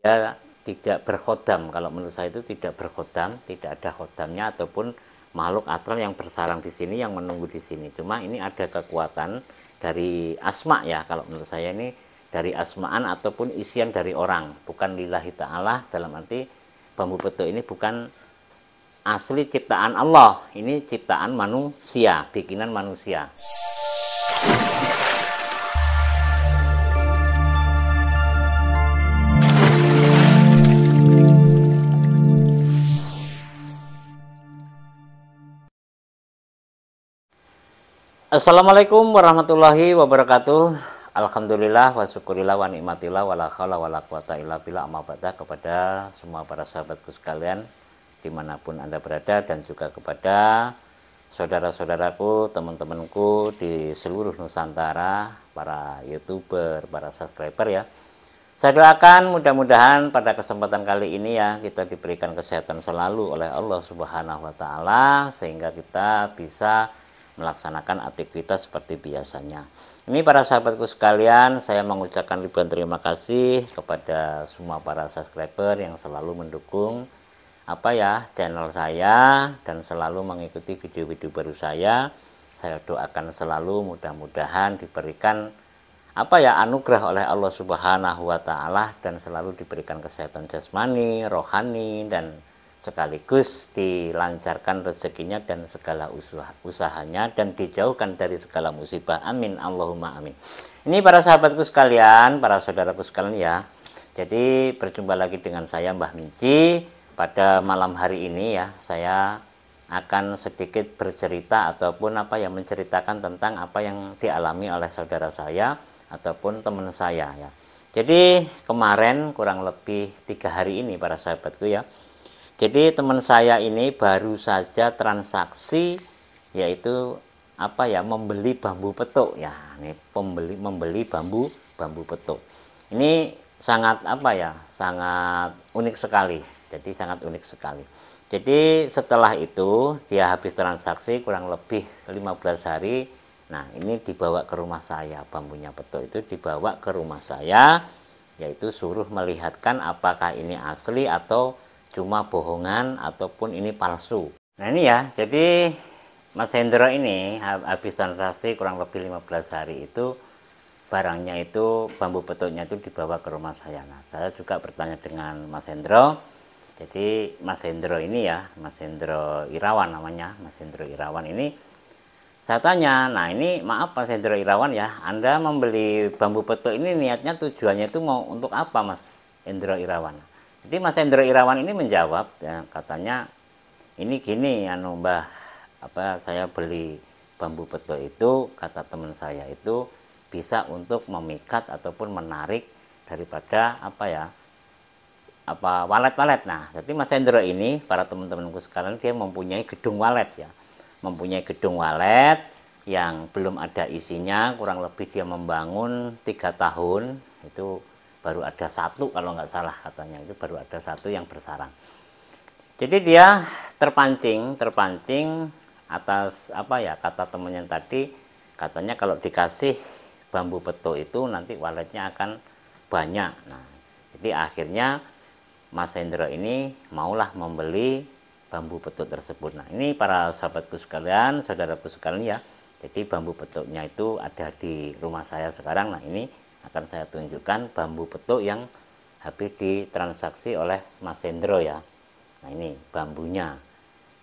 dia tidak berkhodam. Kalau menurut saya itu tidak berkhodam, tidak ada khodamnya ataupun makhluk astral yang bersarang di sini yang menunggu di sini. Cuma ini ada kekuatan dari asma ya, kalau menurut saya ini dari asma'an ataupun isian dari orang, bukan lillahi ta'ala, dalam arti bambu petuk ini bukan asli ciptaan Allah, ini ciptaan manusia, bikinan manusia. Assalamualaikum warahmatullahi wabarakatuh. Alhamdulillah wa syukurillah wa nikmatillah wa la haula wa la quwata illa billah, amma ba'da. Kepada semua para sahabatku sekalian dimanapun Anda berada, dan juga kepada saudara-saudaraku, teman-temanku di seluruh Nusantara, para YouTuber, para subscriber ya. Saya doakan mudah-mudahan pada kesempatan kali ini ya kita diberikan kesehatan selalu oleh Allah Subhanahu wa taala, sehingga kita bisa melaksanakan aktivitas seperti biasanya. Ini para sahabatku sekalian, saya mengucapkan ribuan terima kasih kepada semua para subscriber yang selalu mendukung channel saya dan selalu mengikuti video-video baru saya. Saya doakan selalu mudah-mudahan diberikan anugerah oleh Allah Subhanahu wa taala, dan selalu diberikan kesehatan jasmani, rohani, dan sekaligus dilancarkan rezekinya dan segala usahanya, dan dijauhkan dari segala musibah. Amin Allahumma amin. Ini para sahabatku sekalian, para saudaraku sekalian ya. Jadi berjumpa lagi dengan saya Mbah Minci. Pada malam hari ini ya, saya akan sedikit bercerita ataupun menceritakan tentang apa yang dialami oleh saudara saya ataupun teman saya ya. Jadi kemarin kurang lebih 3 hari ini para sahabatku ya. Jadi teman saya ini baru saja transaksi, yaitu membeli bambu petuk ya. Ini membeli bambu petuk. Ini sangat sangat unik sekali. Jadi sangat unik sekali. Jadi setelah itu dia habis transaksi kurang lebih 15 hari. Nah, ini dibawa ke rumah saya, bambunya petuk itu dibawa ke rumah saya, yaitu suruh melihatkan apakah ini asli atau cuma bohongan ataupun ini palsu. Nah ini ya, jadi Mas Hendro ini habis transaksi kurang lebih 15 hari itu, barangnya itu, bambu petuknya itu dibawa ke rumah saya. Nah, saya juga bertanya dengan Mas Hendro. Jadi Mas Hendro ini ya, Mas Hendro Irawan namanya, Mas Hendro Irawan ini, saya tanya, nah ini maaf Mas Hendro Irawan ya, Anda membeli bambu petuk ini niatnya, tujuannya itu mau untuk apa Mas Hendro Irawan? Jadi Mas Hendro Irawan ini menjawab ya, katanya ini gini Mbah, saya beli bambu petuk itu, kata teman saya itu bisa untuk memikat ataupun menarik daripada walet-walet. Nah, jadi Mas Hendro ini, para teman-temanku sekalian, dia mempunyai gedung walet ya. Mempunyai gedung walet yang belum ada isinya, kurang lebih dia membangun 3 tahun, itu baru ada 1 kalau nggak salah katanya, itu baru ada 1 yang bersarang. Jadi dia terpancing atas kata temannya tadi, katanya kalau dikasih bambu petuk itu nanti waletnya akan banyak. Nah, jadi akhirnya Mas Hendro ini maulah membeli bambu petuk tersebut. Nah, ini para sahabatku sekalian, saudaraku sekalian ya. Jadi bambu petuknya itu ada di rumah saya sekarang. Nah, ini akan saya tunjukkan bambu petuk yang habis ditransaksi oleh Mas Hendro ya. Nah, ini bambunya.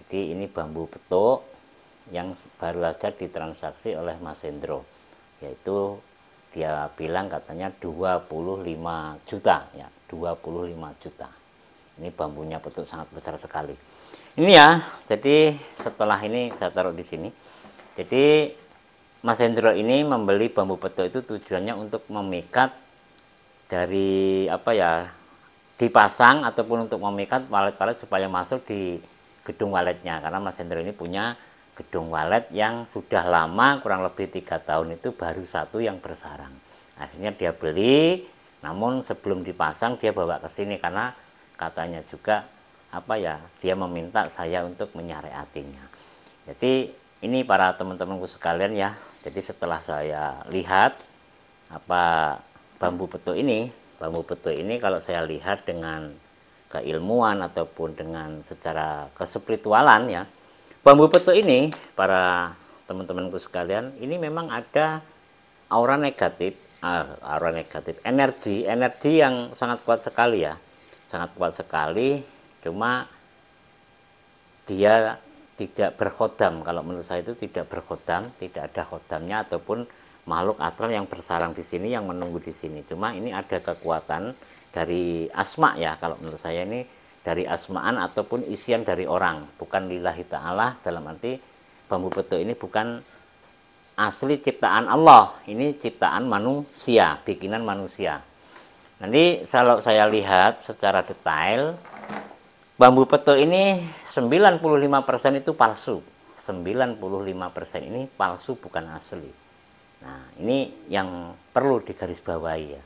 Jadi ini bambu petuk yang baru saja ditransaksi oleh Mas Hendro. Yaitu dia bilang katanya 25 juta ya, 25 juta. Ini bambunya petuk sangat besar sekali. Ini ya, jadi setelah ini saya taruh di sini. Jadi Mas Hendro ini membeli bambu petuk itu tujuannya untuk memikat dari dipasang ataupun untuk memikat walet-walet supaya masuk di gedung waletnya. Karena Mas Hendro ini punya gedung walet yang sudah lama, kurang lebih 3 tahun itu baru 1 yang bersarang. Akhirnya dia beli, namun sebelum dipasang dia bawa ke sini karena katanya juga dia meminta saya untuk menyariatinya. Jadi ini para teman-temanku sekalian ya. Jadi setelah saya lihat bambu petuk ini, bambu petuk ini kalau saya lihat dengan keilmuan ataupun dengan secara kespiritualan ya, bambu petuk ini para teman-temanku sekalian, ini memang ada aura negatif, energi yang sangat kuat sekali ya, sangat kuat sekali. Cuma dia tidak berkhodam, kalau menurut saya itu tidak berkhodam, tidak ada khodamnya ataupun makhluk astral yang bersarang di sini yang menunggu di sini. Cuma ini ada kekuatan dari asma ya, kalau menurut saya ini dari asma'an ataupun isian dari orang, bukan lillahi ta'ala, dalam arti bambu petuk ini bukan asli ciptaan Allah, ini ciptaan manusia, bikinan manusia. Nanti kalau saya lihat secara detail, bambu petuk ini 95% itu palsu. 95% ini palsu, bukan asli. Nah, ini yang perlu digarisbawahi ya.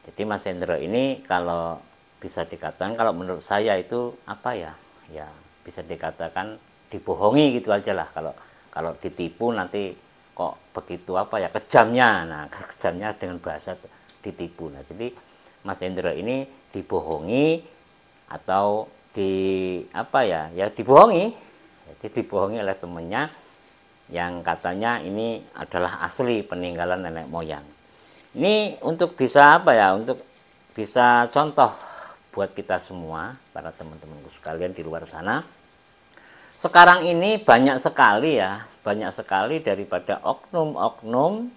Jadi Mas Hendro ini kalau bisa dikatakan, kalau menurut saya itu apa ya? Ya, bisa dikatakan dibohongi gitu aja lah. Kalau ditipu nanti kok begitu apa ya, kejamnya. Nah, kejamnya dengan bahasa ditipu. Nah, jadi Mas Hendro ini dibohongi atau dibohongi. Jadi dibohongi oleh temennya yang katanya ini adalah asli peninggalan nenek moyang. Ini untuk bisa untuk bisa contoh buat kita semua, para teman-temanku sekalian di luar sana. Sekarang ini banyak sekali daripada oknum-oknum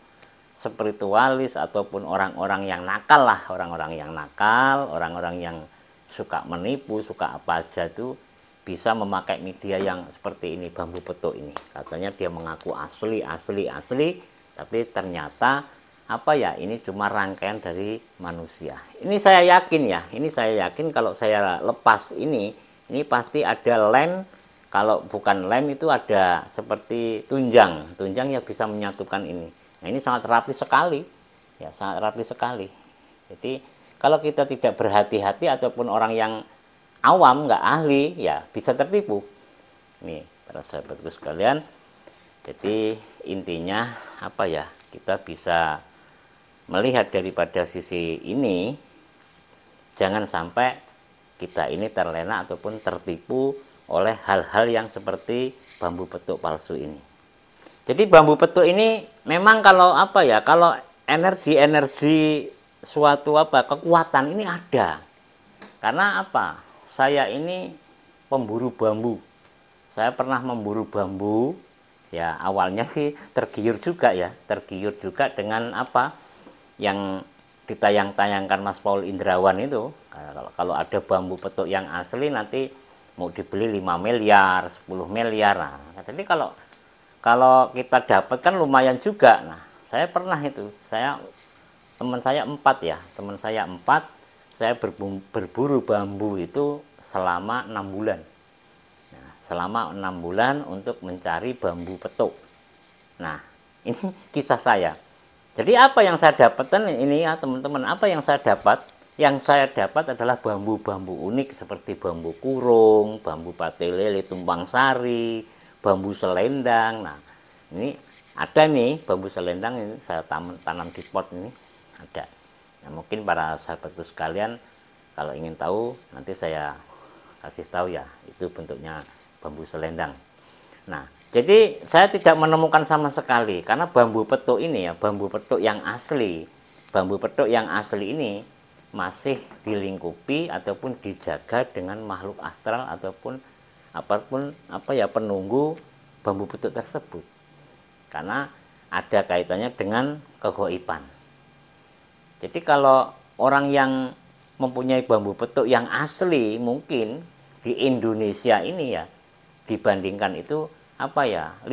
spiritualis ataupun orang-orang yang nakal lah, orang-orang yang suka menipu, suka apa aja itu bisa memakai media yang seperti ini, bambu petuk ini. Katanya dia mengaku asli, tapi ternyata ini cuma rangkaian dari manusia. Ini saya yakin kalau saya lepas ini pasti ada lem. Kalau bukan lem itu ada seperti tunjang yang bisa menyatukan ini. Nah, ini sangat rapi sekali. Ya, sangat rapi sekali. Jadi kalau kita tidak berhati-hati ataupun orang yang awam, nggak ahli, ya bisa tertipu. Nih, para sahabatku sekalian. Jadi intinya kita bisa melihat daripada sisi ini, jangan sampai kita ini terlena ataupun tertipu oleh hal-hal yang seperti bambu petuk palsu ini. Jadi bambu petuk ini memang kalau kalau energi suatu kekuatan ini ada. Karena saya ini pemburu bambu. Saya pernah memburu bambu. Ya, awalnya sih tergiur juga dengan yang ditayang-tayangkan Mas Paul Indrawan itu. Kalau ada bambu petuk yang asli nanti mau dibeli 5 miliar, 10 miliar. Nah, jadi kalau kita dapat kan lumayan juga. Nah, saya pernah itu. Teman saya 4, saya berburu bambu itu selama 6 bulan. Nah, selama 6 bulan untuk mencari bambu petuk. Nah, ini kisah saya. Jadi apa yang saya dapatkan ini ya teman-teman, yang saya dapat? Yang saya dapat adalah bambu-bambu unik seperti bambu kurung, bambu pati lele tumpang sari, bambu selendang. Nah, ini ada nih bambu selendang, ini saya tanam di pot ini. Ada. Nah, mungkin para sahabatku sekalian kalau ingin tahu nanti saya kasih tahu ya, itu bentuknya bambu selendang. Nah, jadi saya tidak menemukan sama sekali karena bambu petuk ini bambu petuk yang asli. Bambu petuk yang asli ini masih dilingkupi ataupun dijaga dengan makhluk astral ataupun penunggu bambu petuk tersebut. Karena ada kaitannya dengan kegoiban. Jadi kalau orang yang mempunyai bambu petuk yang asli mungkin di Indonesia ini ya, dibandingkan itu 5.000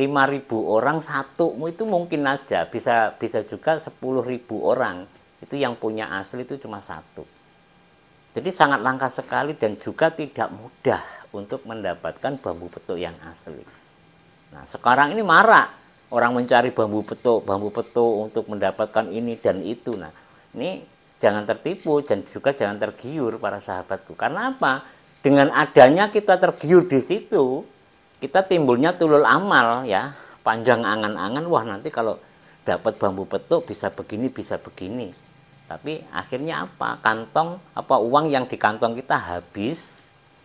orang satu itu mungkin aja, bisa juga 10.000 orang itu yang punya asli itu cuma satu. Jadi sangat langka sekali dan juga tidak mudah untuk mendapatkan bambu petuk yang asli. Nah, sekarang ini marak orang mencari bambu petuk untuk mendapatkan ini dan itu. Nah, ini jangan tertipu dan juga jangan tergiur para sahabatku. Karena apa? Dengan adanya kita tergiur di situ, kita timbulnya tulul amal ya, panjang angan-angan, wah nanti kalau dapat bambu petuk bisa begini, bisa begini. Tapi akhirnya apa? Kantong, uang yang di kantong kita habis,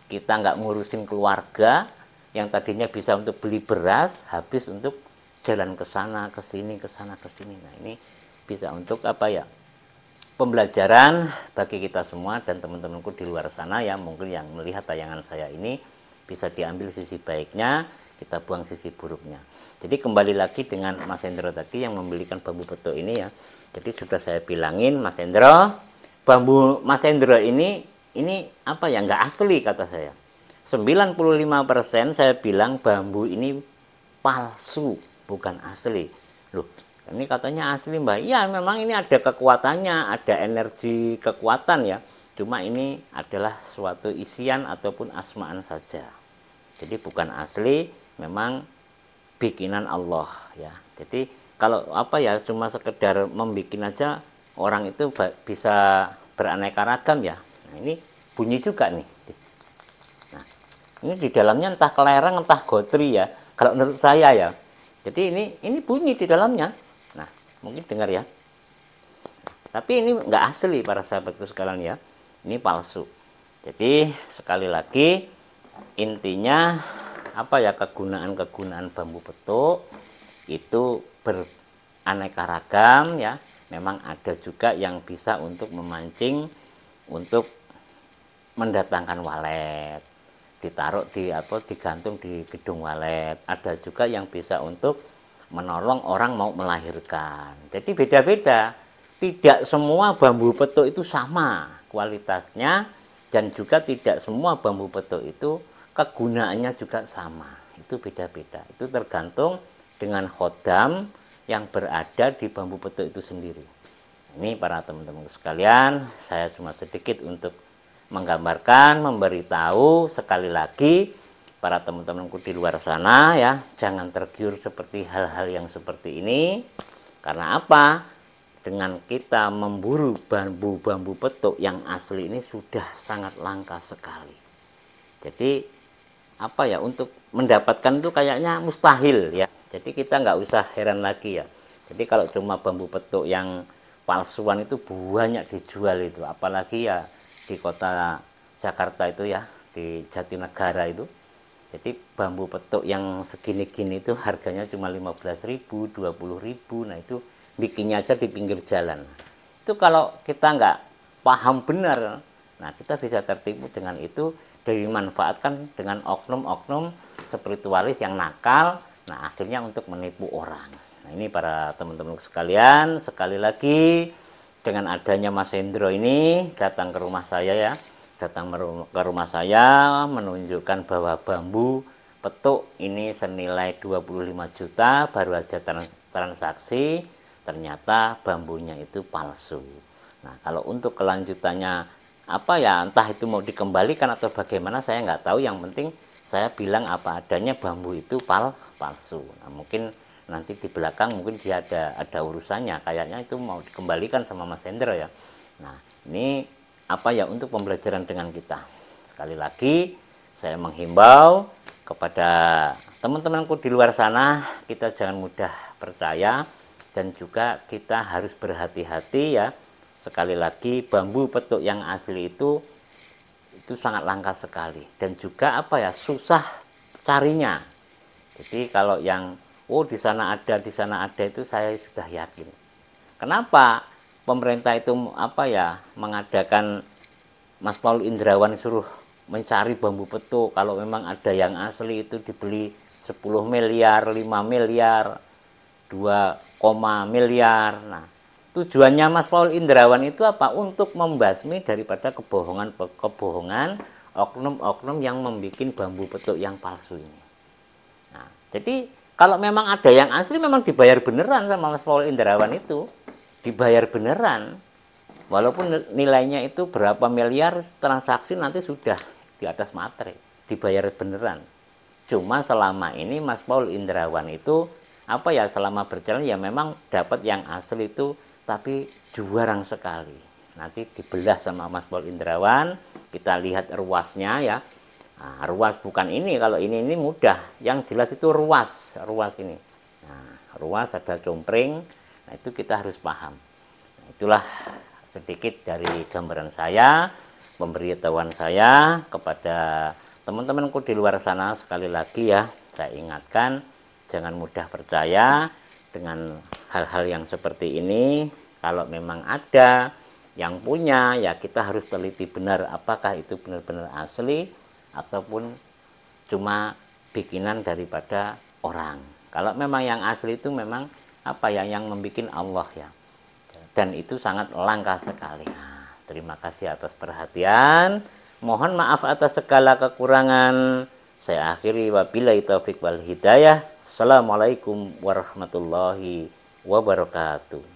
kita nggak ngurusin keluarga, yang tadinya bisa untuk beli beras, habis untuk jalan ke sana, ke sini, ke sana, ke sini. Nah, ini bisa untuk pembelajaran bagi kita semua dan teman-temanku di luar sana ya, mungkin yang melihat tayangan saya ini bisa diambil sisi baiknya, kita buang sisi buruknya. Jadi kembali lagi dengan Mas Hendro tadi yang membelikan bambu petuk ini ya. Jadi sudah saya bilangin Mas Hendro, bambu Mas Hendro ini nggak asli kata saya. 95% saya bilang bambu ini palsu, bukan asli. Loh, ini katanya asli Mbak. Ya memang ini ada kekuatannya, ada energi kekuatan ya. Cuma ini adalah suatu isian ataupun asmaan saja. Jadi bukan asli, memang bikinan Allah ya. Jadi kalau cuma sekedar membikin aja, orang itu bisa beraneka ragam ya. Nah, ini bunyi juga nih. Nah, ini di dalamnya entah kelereng entah gotri ya. Kalau menurut saya ya. Jadi ini bunyi di dalamnya. Nah, mungkin dengar ya. Tapi ini nggak asli para sahabatku sekalian ya. Ini palsu. Jadi sekali lagi intinya kegunaan bambu petuk itu beraneka ragam ya. Memang ada juga yang bisa untuk memancing, untuk mendatangkan walet, ditaruh digantung di gedung walet. Ada juga yang bisa untuk menolong orang mau melahirkan. Jadi beda-beda. Tidak semua bambu petuk itu sama kualitasnya, dan juga tidak semua bambu petuk itu kegunaannya juga sama. Itu beda-beda. Itu tergantung dengan khodam yang berada di bambu petuk itu sendiri. Ini para teman-teman sekalian, saya cuma sedikit untuk menggambarkan, memberitahu sekali lagi para teman-temanku di luar sana ya, jangan tergiur seperti hal-hal yang seperti ini. Karena apa? Dengan kita memburu bambu-bambu petuk yang asli ini sudah sangat langka sekali. Jadi untuk mendapatkan itu kayaknya mustahil ya. Jadi kita nggak usah heran lagi ya. Jadi kalau cuma bambu petuk yang palsuan itu banyak dijual itu, apalagi ya di kota Jakarta itu ya, di Jatinegara itu. Jadi bambu petuk yang segini-gini itu harganya cuma 15.000, 20.000. Nah itu bikinnya aja di pinggir jalan. Itu kalau kita nggak paham benar, nah kita bisa tertipu dengan itu, dimanfaatkan dengan oknum-oknum spiritualis yang nakal. Nah akhirnya untuk menipu orang. Nah ini para teman-teman sekalian, sekali lagi dengan adanya Mas Hendro ini datang ke rumah saya ya, datang ke rumah saya menunjukkan bahwa bambu petuk ini senilai 25 juta baru aja transaksi, ternyata bambunya itu palsu. Nah kalau untuk kelanjutannya entah itu mau dikembalikan atau bagaimana saya nggak tahu, yang penting saya bilang apa adanya, bambu itu palsu. Nah mungkin nanti di belakang mungkin dia ada urusannya, kayaknya itu mau dikembalikan sama Mas Hendro ya. Nah ini untuk pembelajaran dengan kita. Sekali lagi saya menghimbau kepada teman-temanku di luar sana, kita jangan mudah percaya dan juga kita harus berhati-hati ya. Sekali lagi bambu petuk yang asli itu sangat langka sekali, dan juga susah carinya. Jadi kalau yang di sana ada itu saya sudah yakin. Kenapa pemerintah itu mengadakan Mas Paul Indrawan suruh mencari bambu petuk, kalau memang ada yang asli itu dibeli 10 miliar, 5 miliar, 2, miliar. Nah, tujuannya Mas Paul Indrawan itu untuk membasmi daripada kebohongan oknum-oknum yang membuat bambu petuk yang palsu ini. Nah, jadi kalau memang ada yang asli memang dibayar beneran sama Mas Paul Indrawan itu. Dibayar beneran. Walaupun nilainya itu berapa miliar, transaksi nanti sudah di atas materai. Dibayar beneran. Cuma selama ini Mas Paul Indrawan itu selama berjalan ya memang dapat yang asli itu, tapi jarang sekali. Nanti dibelah sama Mas Paul Indrawan, kita lihat ruasnya ya. Nah, ruas bukan ini, kalau ini mudah, yang jelas itu ruas ini. Nah, ruas ada compring, nah itu kita harus paham. Nah, itulah sedikit dari gambaran saya, pemberitahuan saya kepada teman-temanku di luar sana. Sekali lagi ya, saya ingatkan, jangan mudah percaya dengan hal-hal yang seperti ini. Kalau memang ada yang punya, ya kita harus teliti benar apakah itu benar-benar asli ataupun cuma bikinan daripada orang. Kalau memang yang asli itu memang apa ya, yang membuat Allah ya, dan itu sangat langka sekali. Nah, terima kasih atas perhatian, mohon maaf atas segala kekurangan. Saya akhiri, wabillahi taufik wal hidayah. Assalamualaikum warahmatullahi wabarakatuh.